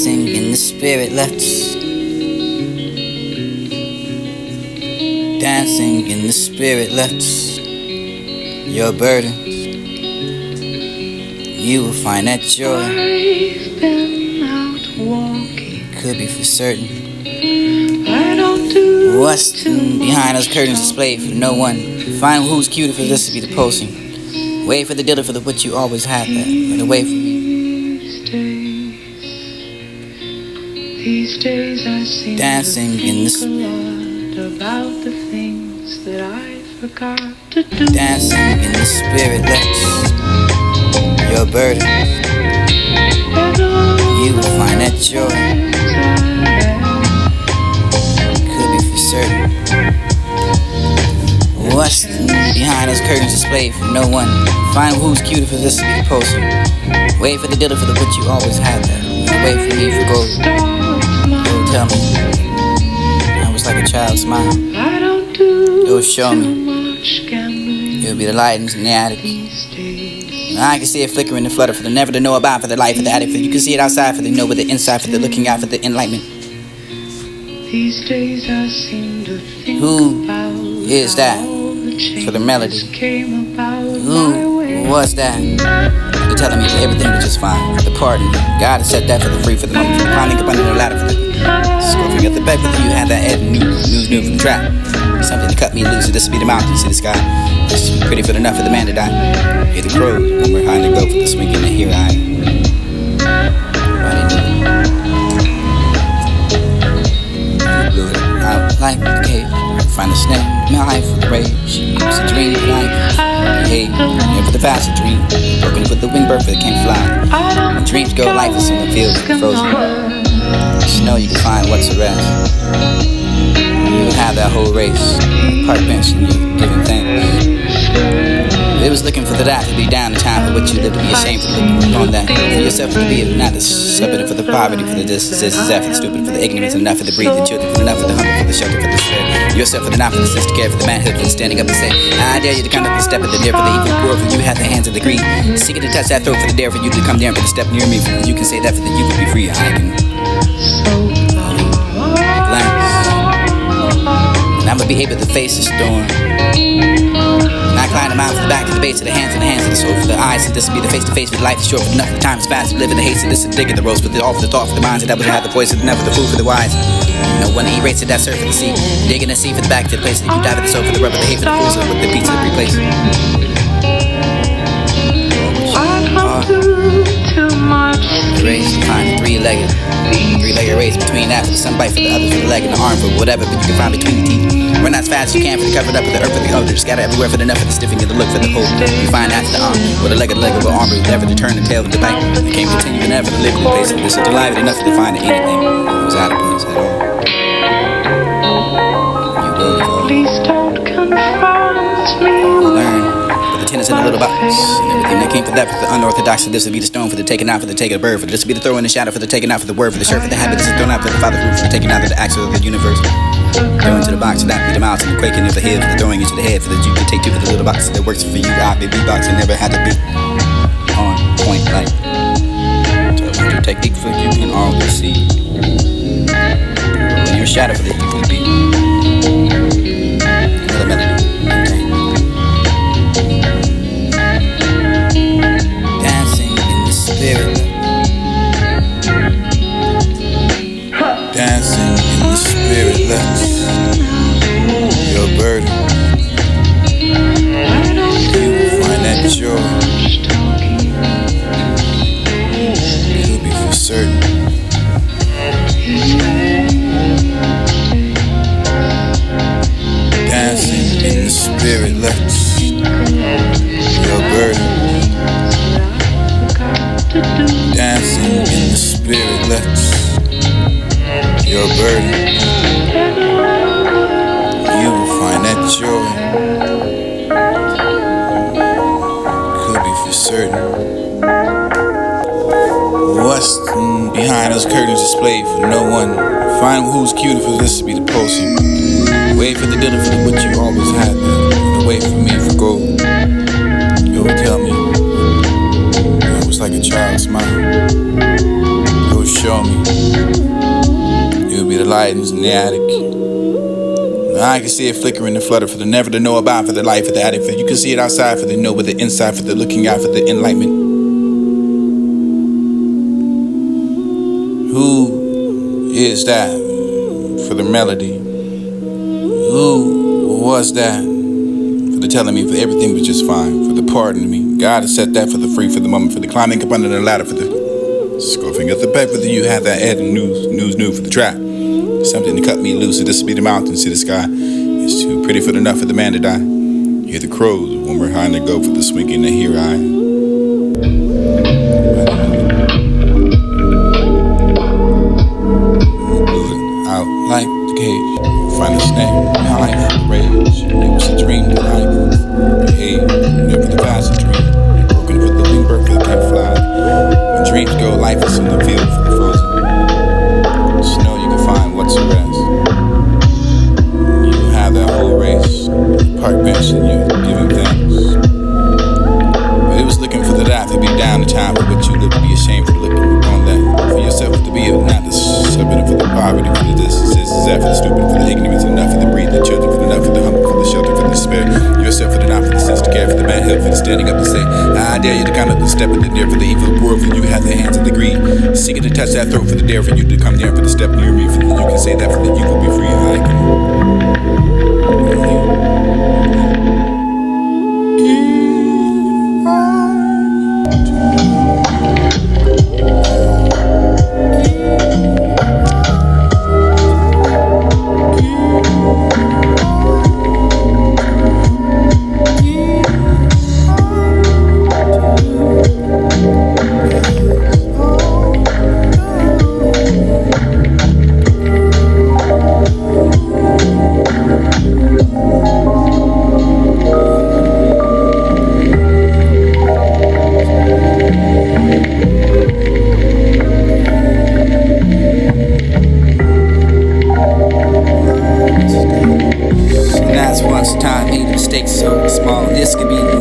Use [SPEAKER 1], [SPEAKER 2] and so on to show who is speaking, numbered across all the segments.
[SPEAKER 1] Dancing in the spirit, let's dancing in the spirit, let's your burdens, you will find that joy.
[SPEAKER 2] I've been out walking.
[SPEAKER 1] Could be for certain.
[SPEAKER 2] I don't do
[SPEAKER 1] What's behind those curtains displayed for no one? Find who's cuter for this to be the posting. Wait for the dealer for the what you always had that. But away from me.
[SPEAKER 2] These days I seem
[SPEAKER 1] Dancing
[SPEAKER 2] to
[SPEAKER 1] in the
[SPEAKER 2] think a lot about the things that I forgot to do.
[SPEAKER 1] Dancing in the spirit, let's your burden, you will find that joy. Could be for certain. What's behind those curtains displayed for no one? Find who's cuter for this to be the poster. Wait for the dealer for the what you always had that. Wait for me for gold. It'll tell me I was like a child's smile. It'll show me. It'll be the lightnings in the attic. I can see it flickering and flutter for the never to know about, for the life of the addict. For you can see it outside, for they know with the inside, for the looking out, for the enlightenment.
[SPEAKER 2] These days I seem to think
[SPEAKER 1] Who is that? For the melody. Who was that? They're telling me that everything was just fine. For the pardon, God has set that for the free, for the moment, for the climbing up under the ladder, for the scoffing at the back, but then you had that Ed news from the trap. Something to cut me loose, so this will be the mountain, see the sky. It's pretty for enough for the man to die. Hear the crows, when we're behind the go for the swinging and here I am. Blew it out like the cave. Find the snare, my life with rage. It's a dream of life. Hey, never the past a dream. Broken with the wing bird that can't fly. When dreams go lifeless in the field, frozen. Snow you can find what's the rest. You have that whole race, park bench, and you giving thanks. They was looking for the that to be down in time for what you live to be ashamed for looking on that. For yourself to be not the shepherd for the poverty, for the distance, for the stupid, for the ignorance, enough for the breathing children, for enough for the hunger, for the shelter, for the shred. Yourself for the not for the sister care, for the manhood, for the standing up and say, I dare you to come up and step at the dare for the evil world, for you have the hands of the greed. Seeking to touch that throat for the dare for you to come there and put a step near me, for you can say that for the you will be free. I can glance. And I'm gonna be able to face the storm. And I climb the mountain from the back to the base of the hands and the hands of the soul for the eyes. And this will be the face to face with life is short, but enough the time is fast to live in the haste. And this is dig in the roast, but all for the thought for the minds. And that was have the voice of never the food for the wise. No one erases that surf of the sea. Digging the sea for the back to the place. And you dive at the soul for the rubber, the hay for the fools, with the pizza to replace. The race, find the three-legged race between that for the sunbite, for the other, for the leg and the arm, for whatever, but you can find between the teeth. Run as fast as you can for the covered up with the earth, for the odor, scatter everywhere for the enough, for the stiffing of the look, for the hope. You find after the arm, with a leg of the arm, but never to turn the tail of the bite. You can't continue to never to live in the place of this, is delighted enough to find anything that was out of place at all. You will fall.
[SPEAKER 2] Please don't confront me.
[SPEAKER 1] Learn. The tennis in the little box, and everything that came for that, for the unorthodox, for this to be the stone, for the taking out, for the taking a bird, for this to be the throw in the shadow, for the taking out, for the word, for the shirt, for the habit, this is thrown out, for the father fruit, for the taking out of the axle of the universe. Throw into the box, and that be the mouth, and the quaking of the head, for the throwing into the head, for the you can take two for the little box that works for you. I be beatbox, and never had to be on point like 1200 technique for you can always see. When your shadow for the you will be another melody. Dancing in the spirit, let's your burden. You will find that joy. It'll be for certain. Dancing in the spirit, let's your burden. Dancing in the spirit, let's your burden. You will find that joy. Could be for certain. What's behind those curtains displayed for no one? Find who's cuter for this to be the posting. Wait for the dinner for the what you always had there. Wait for me for gold. You'll tell me I was like a child's smile. You'll show me
[SPEAKER 3] lightens in the attic. I can see it flickering and flutter for the never to know about, for the life of the attic. For you can see it outside, for the know with the inside, for the looking out, for the enlightenment. Who is that? For the melody. Who was that? For the telling me, for everything was just fine, for the pardoning me. God has set that for the free, for the moment, for the climbing up under the ladder, for the scoffing at the back, for the you have that head and news new for the trap. Something to cut me loose, so this be the mountain, see the sky. It's too pretty for the enough for the man to die. You hear the crows, one behind the go for the swinging, and here I am. Out like the cage, find a snake, life, rage. It was a dream that I hey, never the past a dream. Broken for the wing bird that can't fly. When dreams go, life is in the field for the frozen. Snow you can find what's the rest. You have that whole race, park bench and you giving thanks. But it was looking for the laugh to be down the time for what you live to be ashamed for looking on that. For yourself to be not the subject for the poverty, for the distance, that for the stupid, for the ignorance, enough for the breed, the children, for the enough for the humble, for the shelter, for the despair. Yourself for the not for the sense to care, for the bad help, for the standing up to say, I dare you to come up and step in the dare for the evil world, for you have the hands of the greed. Seeking to touch that throat for the dare for you to come there for the step near me, for that you can say that for that you will be free. I can.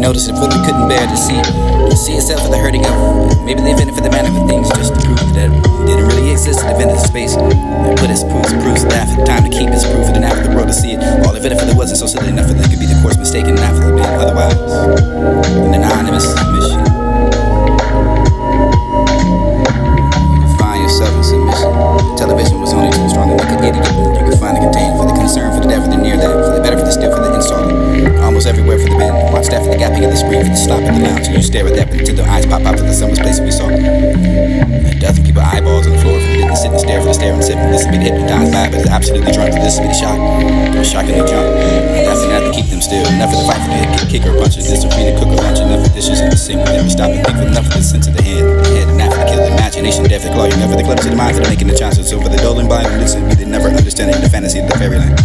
[SPEAKER 1] Notice it fully couldn't bear to see. You see yourself for the hurting of. Maybe they invented for the man of things just to prove that it didn't really exist in the invented space. They put his proofs that for the time to keep his proof and then after the world to see it. All invented for the wasn't so silly enough for they could be the course mistaken and after the being otherwise. An anonymous mission. You can find yourself in submission. The television was only too strong to make it idiot. You can find it contained for the concern, for the deaf, for the near that, for the better, for the still, for the installer. Almost everywhere for the bend. Watch that for the gapping of the screen, for the slop at the lounge. And you stare at that until the eyes pop out for the summer's place we saw. A dozen people eyeballs on the floor for the didn't sit and stare for the stare and sit. This will be the hypnotized vibe, but it's absolutely drunk. This will be the shock. Shockingly drunk. That's enough to keep them still. Enough for the fight for the kick or punch. This will be the cook or lunch. Enough for dishes in the sink. Never stop and think for enough for the sense of the head. And not for the kill the imagination, death, the claw. Enough for the clubs of the mind for the making the chances. So for the doling by and listen be the never understanding the fantasy of the fairyland.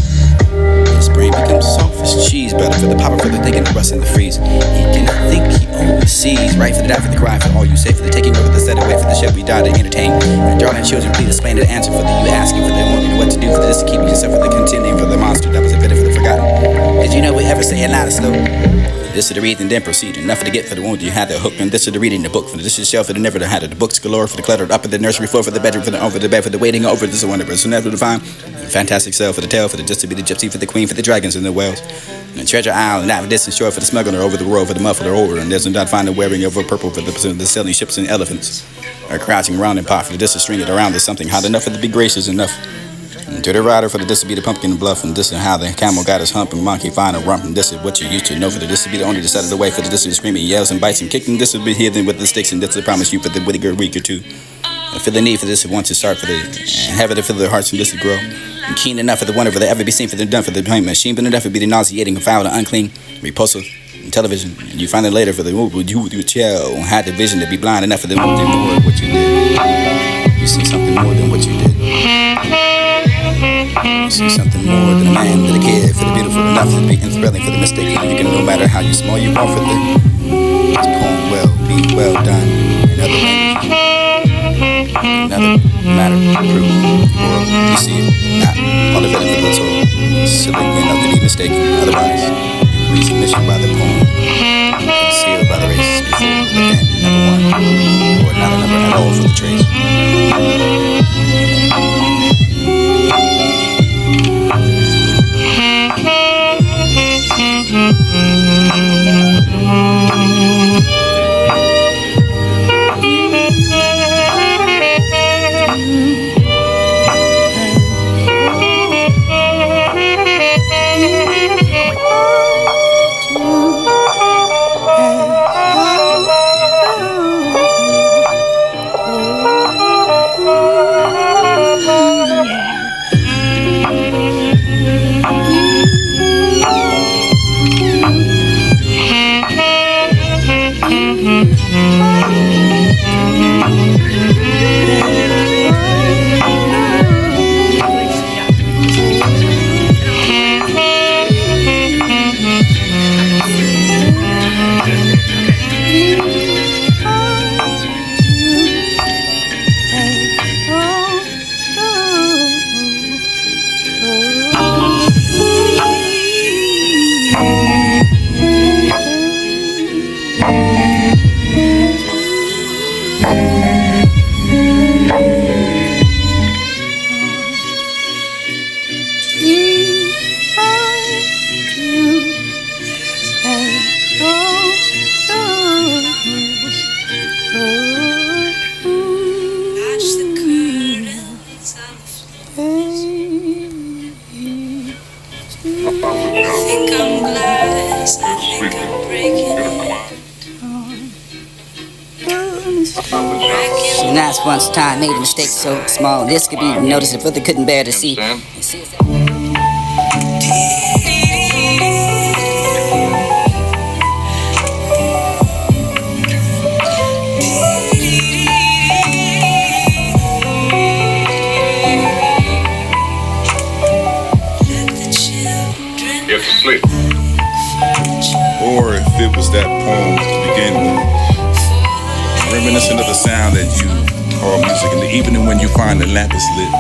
[SPEAKER 1] His brain becomes soft as cheese butter for the popper, for the thinking, the rust and the freeze. He cannot think, he only sees. Right for the die, for the cry, for all you say, for the taking over the set away, for the shit we die to entertain. For the darling children, please explain the answer for the you asking, for the wanting what to do, for this to keep yourself, for the continuing, for the monster that was invented for the forgotten. Did you know we ever say it loud and slow? This is the read and then proceed. Enough for the get for the wound you had the hook. And this is the reading the book. For this is shelf for the never to had it. The books galore for the cluttered up at the nursery floor, for the bedroom, for the over the bed, for the waiting over. This is wonderful. So never to find. Fantastic sale for the tale, for the just to be the gypsy, for the queen, for the dragons and the whales. And the treasure isle and that distant shore for the smuggler over the world, for the muffler over. And there's not find the wearing of a purple for the selling ships and elephants. Are crouching round and pot for the distant string it around. There's something hot enough for the big gracious enough. And to the rider for the this to be the pumpkin bluff, and this is how the camel got his hump and monkey find a rump, and this is what you used to know for the this to be the only side of the way for the this to screaming yells and bites and kicking. This will be hidden with the sticks, and this will promise you for the witty girl week or two. And feel the need for this once to start for the and have it to fill their hearts and this to grow. And keen enough for the wonder for the ever be seen for the done for the pain machine, but enough to be the nauseating, foul, and unclean, repulsive. Television, and you find it later for the would you chill had the vision to be blind enough for the more than what you did. You see something more than what you did. You see something more than a man, than a kid, for the beautiful enough to be enthralling for the mistake. You can no matter how you small you are for the this poem will be well done in other language. Another matter to prove world. You see it, not all of it for the soul. Silly enough to be mistaken. Otherwise, recognition by the poem, concealed by the races before, within, number one, or not a number at all for the trace. Nice once time made a mistake so small this could be noticed if brother couldn't bear to see.
[SPEAKER 3] If asleep. Or if it was that poem to begin with, reminiscent of the sound that you call music in the evening when you find the lamp is lit.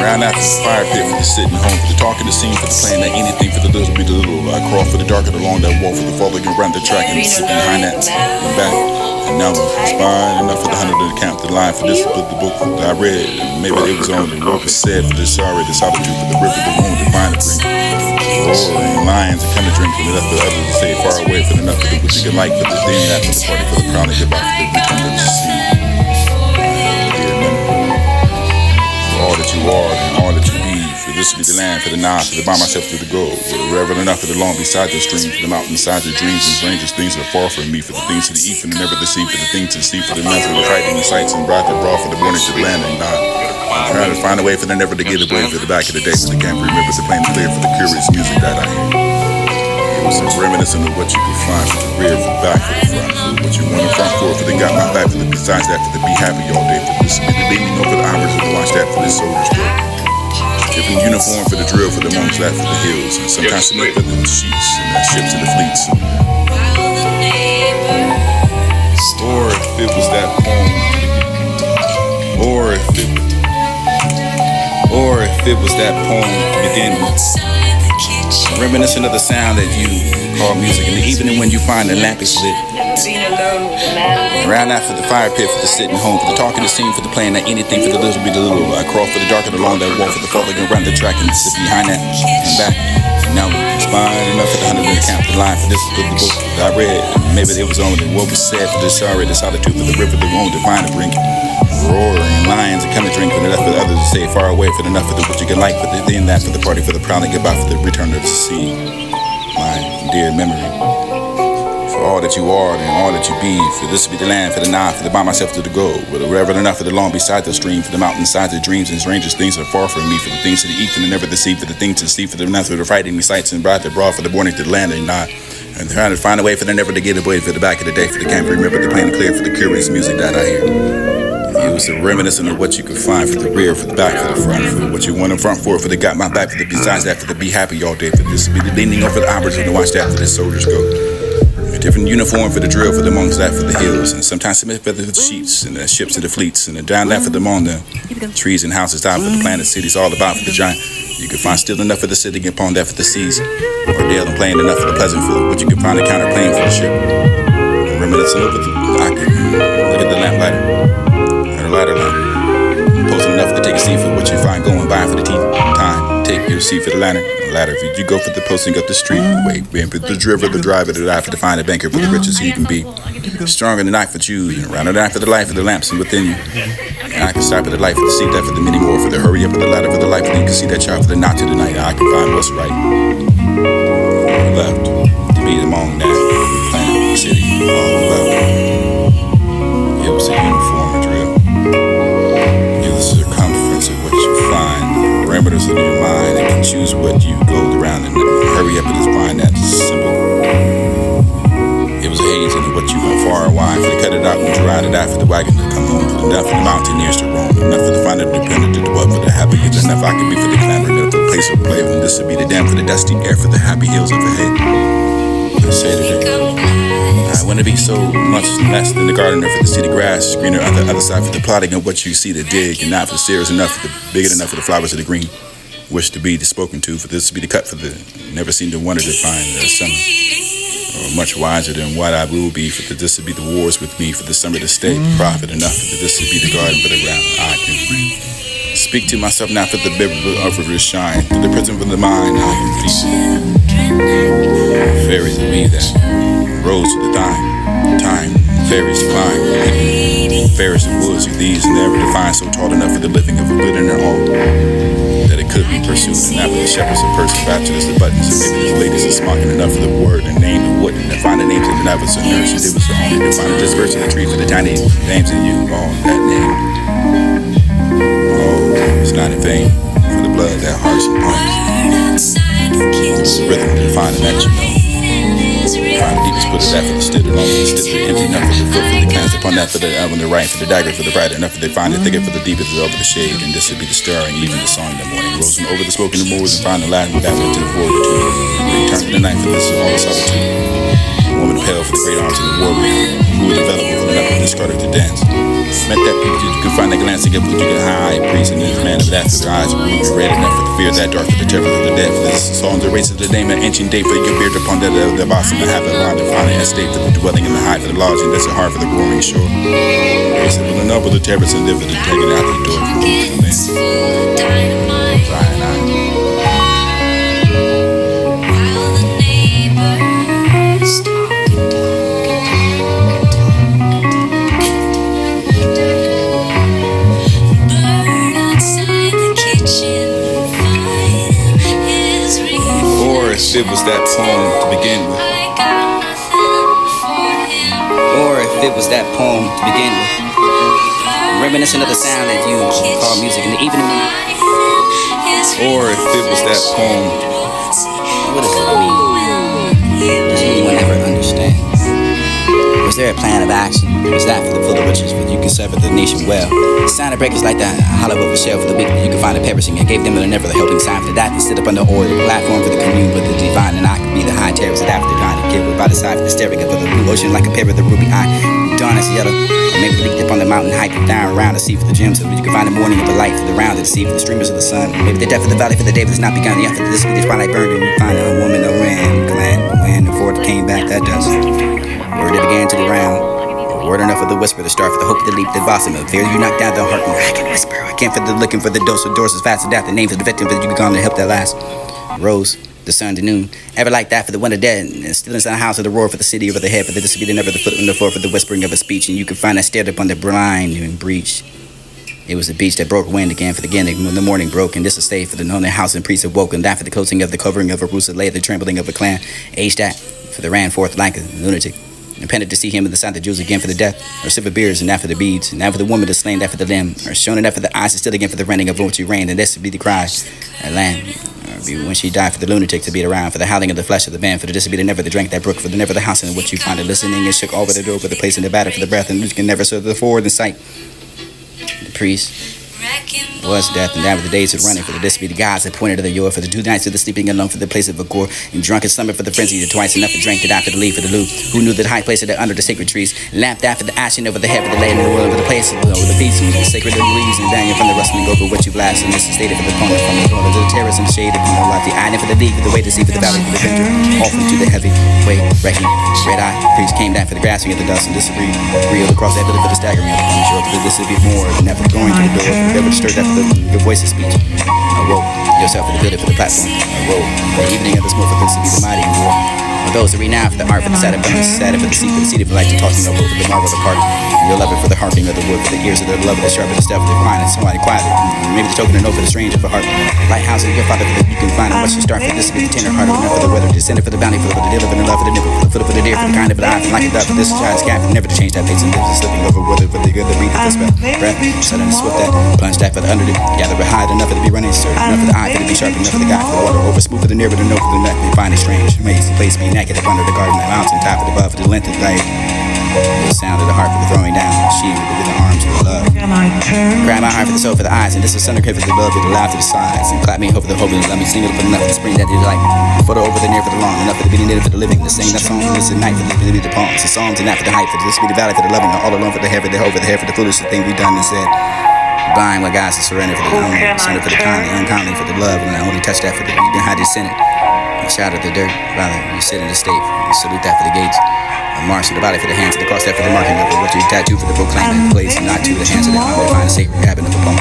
[SPEAKER 3] Around after the fire pit for the sitting home, for the talking, the scene, for the playing, that anything for the little be the little. I crawl for the dark and along that wall, for the falling around the track and sit behind that and back. And now inspired enough for the 100 to count the line for this book, the book that I read. Maybe it was on the what was said for this sorry, the solitude, for the river, the moon, the vine, the brink. Roaring lions that come to drink from enough for the others to stay far away from enough for the what you can like for the thing that for the party for the crown and goodbye for the return of the sea. Dear memory, for all that you are and all that you be, for this to be the land, for the nine, for the by myself to the goal, for the reverend enough for the long beside the stream, for the mountain beside the dreams and strangest things that are far from me, for the things to the east and never the sea, for the things to see, for the none, for the frightening sights and bright the broad, for the morning to the land and not. I'm trying to find a way for them never to get away for the back of the day, for the can't remember the plain and clear, for the curious music that I hear. It was a reminiscent of what you could find for the rear, for the back, for the front, for what you want in front for the got my back, for the besides that, for the be happy all day, for this, for the leaning over the hours, for the watch that, for the soldiers go. Different uniform for the drill, for the monks that, for the hills, and sometimes to make for the sheets, and the ships and the fleets. Or if it was that poem, or if it was that poem to begin with, reminiscent of the sound that you call music in the evening when you find the lamp is lit. Around after the fire pit for the sitting home, for the talking, the scene, for the playing, that anything for the little be the little. I crawl for the dark and along that wall, for the falling around the track and sit behind that and back. Now inspired enough for the 100 to count the line for this is the book that I read. Maybe it was on what was said for this sorry, the solitude, for the river, the moon, the vine, the brink. Roaring lions that come to drink for enough for the others to stay far away, for enough for the what you can like, for the then that, for the party, for the proud and goodbye, for the return of the sea. My dear memory, for all that you are and all that you be, for this to be the land, for the nine, for the by myself to the goal, for the reverend enough for the long beside the stream, for the mountain sides, the dreams and strangest things that are far from me, for the things to the east and never the sea, for the things to see, for the enough for the frightening sights and bright the broad, for the morning to the land and not. And trying to find a way for them never to get away for the back of the day, for the can't remember the plain and clear, for the curious music that I hear. It was a reminiscent of what you could find for the rear, for the back, for the front, for what you want in front for the got my back, for the besides that, for the be happy all day, for this to be the leaning over the hours and to watch that for the soldiers go. A different uniform for the drill, for the monks that, for the hills, and sometimes submit for the sheets and the ships and the fleets, and the down that for the moon, the trees and houses out for the planet, cities all about for the giant. You can find still enough for the city upon that for the seas, or Dale and plain enough for the pleasant food, but you can find a counterplane for the ship. And reminiscent of the I can look at the lamplighter. Ladder line. Posting enough to take a seat for what you find going by for the time. Take your seat for the ladder. If you go for the posting up the street, wait, for the driver, the driver, the eye for the find a banker for the riches he can be. Stronger than I for Jews, and around the eye for the life of the lamps and within you. And I can stop at the light for the seat that for the many more, for the hurry up of the ladder for the life, and you can see that child for the not to the night. I can find what's right or left to be among that planet, city, all about. It was a uniform drill. Parameters of your mind and can choose what you go around and hurry up and just find that simple. It was a out and dry to die for the wagon to come home, for the death of the mountaineers to roam, enough for the finder to depend to dwell, for the happy is enough I can be for the clamoring of the place of play, and this would be the dam for the dusty air, for the happy hills overhead. I say today, I want to be so much less than the gardener for the city grass, greener on the other side for the plotting of what you see to dig, and not for the serious enough for the big enough for the flowers of the green. Wish to be the spoken to, for this to be the cut for the never seem to wonder to find the summer. Or much wiser than what I will be, for this to be the wars with me, for the summer to stay profit enough, for this to be the garden for the round I can speak to myself now for the biblical of the shine, to the prison for the mind I can feed. Fairies of me that rose with the time, fairies climb, fairies of woods of these never defined so tall enough for the living of a good in their all, that it could be pursued, and not for the shepherds of Persia, bachelors, the buttons, and maybe the ladies are smocking enough for the word and name the wood, and find the names of the novels and nurses. It was the only to find a dispersion of the tree for the tiny names in you, all that name. Oh, it's not in vain for the blood that hearts and pumps. It's the rhythm to find that you know. Find the deepest put of that for the still, and also the still, empty enough for the foot, for the cleanse upon that for the on the right, for the dagger, for the bright enough for the find the thicket, for the deepest over the shade, and this would be the stirring, even the song in the morning, rosing over the smoke in the moors, and find the land without went to the void to return to the night for this all the solitude. A woman pale for the great arms of the warrior, who was available for the knuckle discarded to dance. Met that people you could find the glance again, but you could high priest and this man of that for their eyes were red enough for the fear that dark for the terror of the dead. For this song the race of the name, an ancient day for your beard upon that of the bosom and have a line to find an estate for the dwelling in the high for the lodging that's a heart for the roaring shore. Race of the noble, the terrors and live for the taking out the door for the land. Zion, if it was that poem to begin with.
[SPEAKER 1] Or if it was that poem to begin with. Reminiscent of the sound that you call music in the evening.
[SPEAKER 3] Or if it was that poem.
[SPEAKER 1] What does it mean? Does anyone ever understand? Was there a plan of action? Was that for the full of riches, for you could sever the nation well? The sound of breakers like that, hollow of a shell for the weak, you could find a perishing. I gave them a never the helping sign for that. They stood up on the oil platform for the commune with the divine, and I could be the high terrors that after the kind of kid by the side for the staring of the blue ocean like a pair of the ruby eye. Dawn is yellow, or maybe the leaked up on the mountain height, down around the sea for the gems, so you could find the morning of the light for the round of the sea for the streamers of the sun. Maybe the depth of the valley for the day that's not begun. The after this be the spotlight burned, and you find a woman that ran, glad when the fourth came back that dust. Word that began to the round. Word enough for the whisper, the start for the hope, the leap, the blossom of fear. You knock down the heart, and I can whisper. I can't for the looking for the dose of doors as fast as that. The names of the victim, but you be gone to help that last. Rose, the sun to noon. Ever like that for the wonder dead. And still inside the house of the roar for the city over the head. For the disobedient, never the foot on the floor for the whispering of a speech. And you can find that stared upon the blind and breached. It was the beach that broke wind again for the again. The morning broke, and this was stayed for the known house and priest awoke. And that for the closing of the covering of a rooster lay, the trembling of a clan. Aged that for the ran forth like a lunatic. Repented to see him in the sight of the Jews again for the death, or silver beers, and after the beads, and after the woman that's slain, after the limb, or shown it after the eyes, and still again for the rending of what you reigned, and this would be the cry, a lamb, or be when she died for the lunatic to beat around, for the howling of the flesh of the man, for the disobedient never the drank that brook, for the never the house, and what you find it listening, and shook over the door, for the place in the battle, for the breath, and you can never serve the forward in sight. The priest was death, and that were the days of running, for the this be the gods that pointed to the yore, for the 2 nights of the sleeping alone, for the place of a gore, and drunken slumber for the frenzy, the twice enough to drink it after the leaf for the loo, who knew the high place of the under the sacred trees, lamped after the ashen over the head for the land and the world over the place of the feast, and the sacred leaves and banging from the rustling over what you blast, and this is stated for the opponent from the door, the terrors and shade of the light, the eye for the league, for the way to see for the valley, for the venture, off into the heavy way, wrecking, red eye, priest came down for the grasping of the dust, and disagreed, reeled across the for the staggering of the punishment, for this would be more than ever going to the door, for the devil stirred after your voice of speech. Awoke yourself for the building for the platform. Awoke the evening of the smoke for this to be the mighty war. For those who renown for the art, for the sad abundance, sad for the seat, for the seat of light, to talking over for the marvel of the party. Your lover for the harping of the wood, for the ears of the love of the sharp of the staff of the quiet, and somebody quiet. Maybe the token to know for the strange of the heart. Lighthouse of your father, for the you can find, and what's your start for this to be the tender heart of enough for the weather, descended for the bounty, for the deal of the love for the nipple, for the foot for the deer, for the kind of the eye, for like a dove, for this child scat, for never to change that pace, and there's a slipping over weather, for the good, the breathe, for the spell, breath, sudden swift that, plunge that for the under it, gather it hide, enough for the be running, sir, enough for the eye, for the be sharp, enough for the guy, for the water, over smooth for the near, but the no for the neck, they find it strange, maze, the place be naked up under the garden, the mountain top, for the above, for the length of life. sound of the heart for the throwing down. She with the arms for the love. Grab my heart for the soul for the eyes, and this is thunder for the love, for the laugh for the sides, and clap me over the hope and let me sing it for nothing. Spring that you like, for the over the near for the long, enough for the beating for the living. The sing that song for this night for the beating the palms, the songs and that for the hype, for this be the valley for the loving, all alone for the hair for the over the hair for the foolish thing we done and said. Blind what guys to surrender for the lonely, surrender for the kindly, unkindly for the love, and I only touch that for the you know how to send it. And shout at the dirt, rather you sit in the state, and salute that for the gates. And march to the body for the hands, and the cross that for the marking of what you tattoo for the proclaim that place, and not to the hands of the arm, they find a sacred cabin of a poem.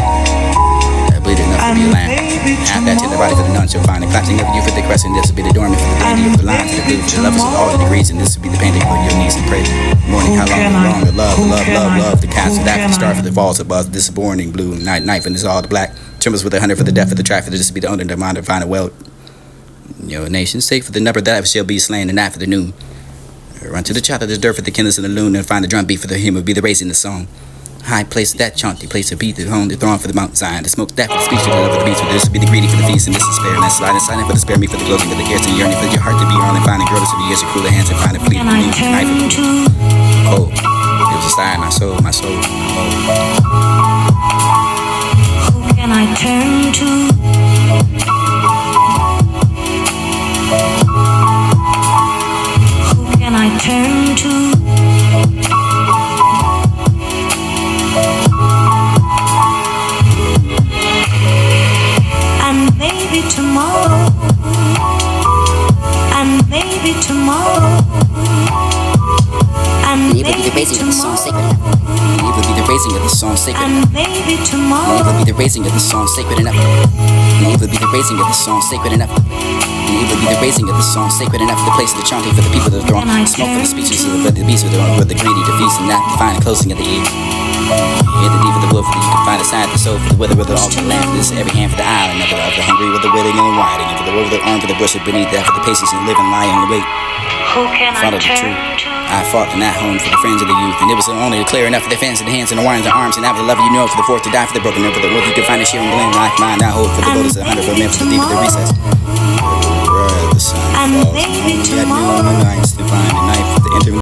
[SPEAKER 1] That bleed enough to be a lamb. Half that tender body for the nuns, you'll find it collapsing over you for the crescent. This will be the dormant for the dandy of the lines, and the blue for the levels of all the degrees, and this will be the painting for your knees and pray. Morning, how long, the love, the cast of that for the star for the falls above this morning blue night knife, and this all the black trembles with the hunter for the death for the track for this will be the owner the mind to find a well. Your nation safe for the number that shall be slain, and that for the noon. Run to the chop of the dirt for the kindles and the loon, and find the drum beat for the hymn will be the raising the song. High place that chaunty place to beat the home, the throne for the Mount Zion, the smoke that for the speech, the love for the beast, for this will be the greedy for the feast, and this is spare, and that's sliding silent for the spare me for the closing of the cares and yearning for your heart to be all and finding girls to the years of cooler hands and finding fleet, the knife of cold. It was a sigh in my soul, my soul.
[SPEAKER 4] Who can I turn to? Who can I turn to? And maybe tomorrow, and maybe tomorrow, and
[SPEAKER 1] it would be the raising of the song sacred enough. And it would be the raising of the song sacred enough.
[SPEAKER 4] and maybe
[SPEAKER 1] And it
[SPEAKER 4] tomorrow,
[SPEAKER 1] would be the raising of the song sacred enough. And it would be the raising of the song sacred enough. And it would be the raising of the song sacred enough. The place of the chanting for the people that are throwing smoke for the speeches of the beasts with the greedy, the feast, and that divine closing of the age. Hear the deep of the wolf, you can find a sign of the soul for the weather with the altar land. For this every hand for the island, of the hungry with the waiting and the winding, and for the over the arm for the bush beneath that for the patience and living lie on the wait.
[SPEAKER 4] who can I
[SPEAKER 1] Follow the
[SPEAKER 4] turn
[SPEAKER 1] truth.
[SPEAKER 4] to?
[SPEAKER 1] I fought in that home for the friends of the youth, and it was only clear enough for the fans and the hands and the wines and arms, and after the love you know for the fourth to die for the broken, and for the wolf you can find a sheer and blend life mine. I hold for the voters 100 for men for the deep of the recess. The sun
[SPEAKER 4] And
[SPEAKER 1] falls
[SPEAKER 4] maybe
[SPEAKER 1] only at noon, and nights to find the